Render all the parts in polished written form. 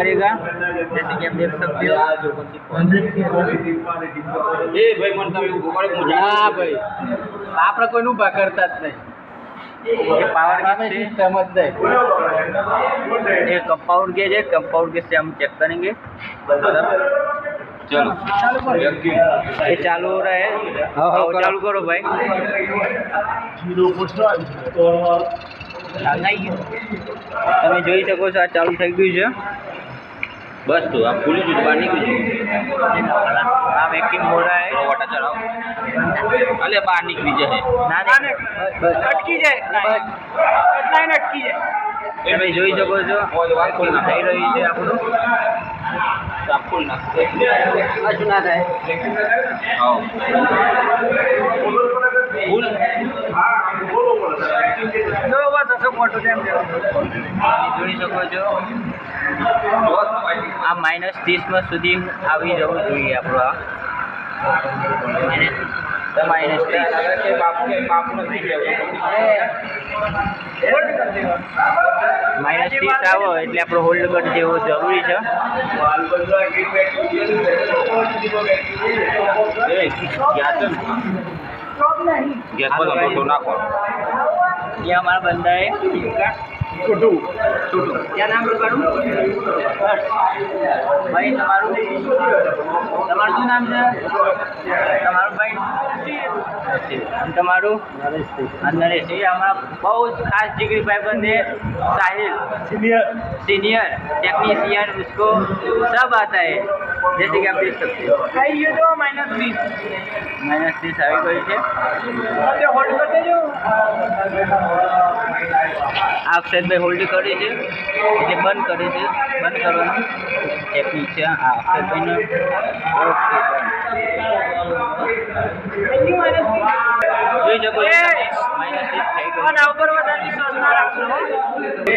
करेगा, जैसे कि आप देख सकते हो। भाई मन मुझे हाँ भाई आप कोई ऊभा करता ज नहीं। ये पावर गेज सिस्टम ये कंपाउंड गेज है। कंपाउंड गेज से हम चेक करेंगे। चलो ये चालू हो रहा है। हाँ चालू करो भाई। તમે જોઈ શકો છો, આ ચાલુ થઈ ગયું છે। बस तो आप खुली चीज बाहर निकली આ વેક્યુમ हो रहा है। वाटा चलाओ अरे बाहर निकली जाए ના અટકી જાય, લાઈન અટકી જાય। તમે જોઈ શકો છો થઈ રહી છે આપણું। आप खोल ना હજુ ના થાય। हाँ फुल જોઈ શકો છો આ -30 સુધી આવી જવું જોઈએ આપણું। આ -30 આવો એટલે આપણો હોલ્ડ કટ જેવો જરૂરી છે। गैस पर तो ना कौन ये हमारा बंदा है टूटू। क्या नाम है तुम्हारू? भाई તમારું શું નામ છે તમારું ભાઈ? અને તમારું? નરેશ। ये हमारा बहुत खास जिगरी भाईबंद है साहिल, सीनियर टेक्नीशियन। उसको सब आता है, जैसे कि आप देख सकते हो। ये तो -30 આવી ગઈ છે। હોલ્ડ કરી દેજો। આ અક્ષરભાઈ હોલ્ડ કરે છે એટલે બંધ કરે છે। બંધ કરવાનું ટેકનિક છે આ અક્ષરભાઈનો। ઓકે જોઈ શકો છો -30 થઈ ગયું।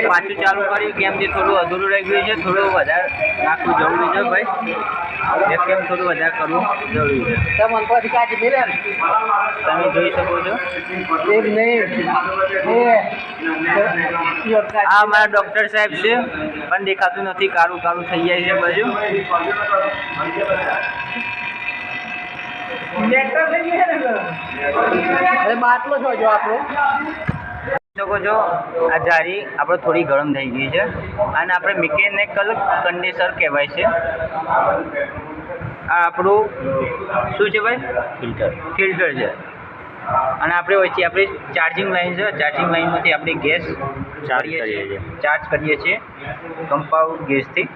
પાછું ચાલુ કર્યું કેમ કે થોડું અધૂરું રહી ગયું છે। થોડું વધારે નાખવું જરૂરી છે ભાઈ। કેમ થોડું વધારે કરવું જરૂરી છે। તમે જોઈ શકો છો। આ અમારા ડૉક્ટર સાહેબ છે પણ દેખાતું નથી, કાળું કાળું થઈ જાય છે બાજુ। બાટલો છો જો આપણો શકો છો। આ જારી આપણે થોડી ગરમ થઈ ગઈ છે અને આપણે મિકેનિકલ કન્ડેન્સર કહેવાય છે। આ આપણું શું છે ભાઈ? ફિલ્ટર છે। અને આપણે વચ્ચે આપણી ચાર્જિંગ લાઈન છે। ચાર્જિંગ લાઈનમાંથી આપણે ગેસ ચાર્જ કરીએ છીએ કમ્પાઉન્ડ ગેસથી।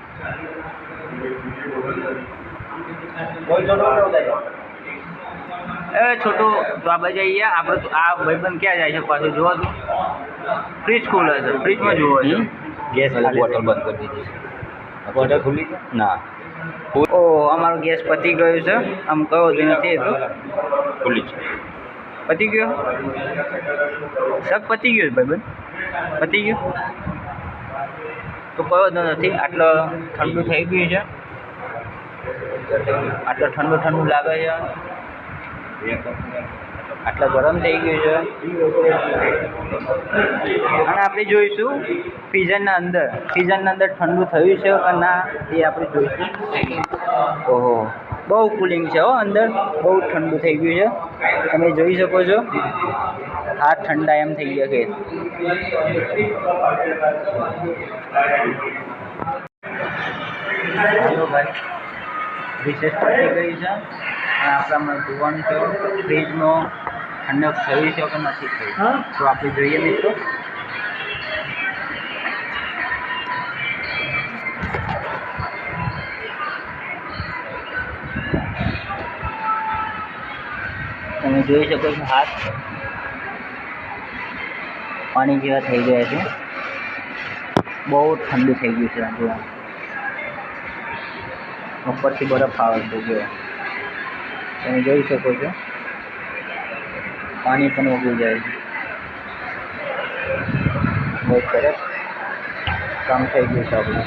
એ છોટું તો આ બજાઈએ આપણે આ ભાઈબંધ ક્યાં જાય છે પાછું જોવા દો। ફ્રીજ ખુલે છે, ફ્રીજમાં જોવો છો गैस वाली बोतल बंद कर दीजिए। बोतल खुली है ना? ઓ અમારો ગેસ પતી ગયો છે। આમ કહો જ નથી એ તો खुली है પતી ગયો। સબ પતી ગયો ભાઈબંધ, પતી ગયો તો કયો જ નથી। આટલો ઠંડુ થઈ ગયું છે, આટલો ઠંડુ લાગે છે, આટલા ગરમ થઈ ગયું છે। અને આપણે જોઈશું ફ્રીઝરના અંદર ઠંડુ થયું છે કે ના એ આપણે જોઈશું। ઓહો બહુ કુલિંગ છે હો, અંદર બહુ ઠંડુ થઈ ગયું છે। તમે જોઈ શકો છો હાથ ઠંડા એમ થઈ ગયા કે જો ભાઈ રિસેસ પતી ગઈ છે। આપણામાં જોવાનું છે ફ્રીજમાં ઠંડક થઈ છે કે નથી થઈ, તો આપણે જોઈએ મિત્રો। તમે જોઈ શકો છો હાથ પાણી જેવા થઈ ગયા છે। બહુ ઠંડુ થઈ ગયું છે। જોવા ઉપરથી બરફ આવે છે જો તમે જોઈ શકો છો। પાણી પણ ઓગળી જાય છે। બહુ સરસ કામ થઈ ગયું છે આપણું।